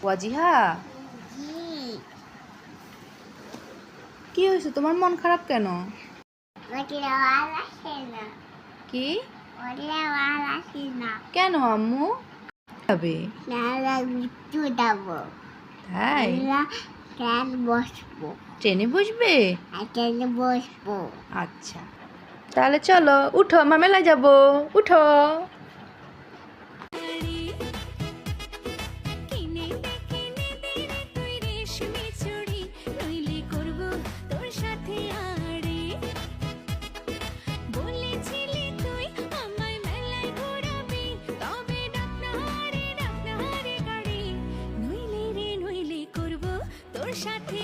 ওয়াজিহা, জি। কি হয়েছে? তোমার মন খারাপ কেন? ওটা ওয়াল আসে না। কি? ওটা ওয়াল আসে না। কেন আম্মু? যাবে নাহলে ঘুরতে যাবো। তাই? আমরা ট্রেন বসবো। ট্রেনে বসবে? আর ট্রেনে বসবো। আচ্ছা, তাহলে চলো, উঠো, আমরা মেলায় যাবো। উঠো। সাথে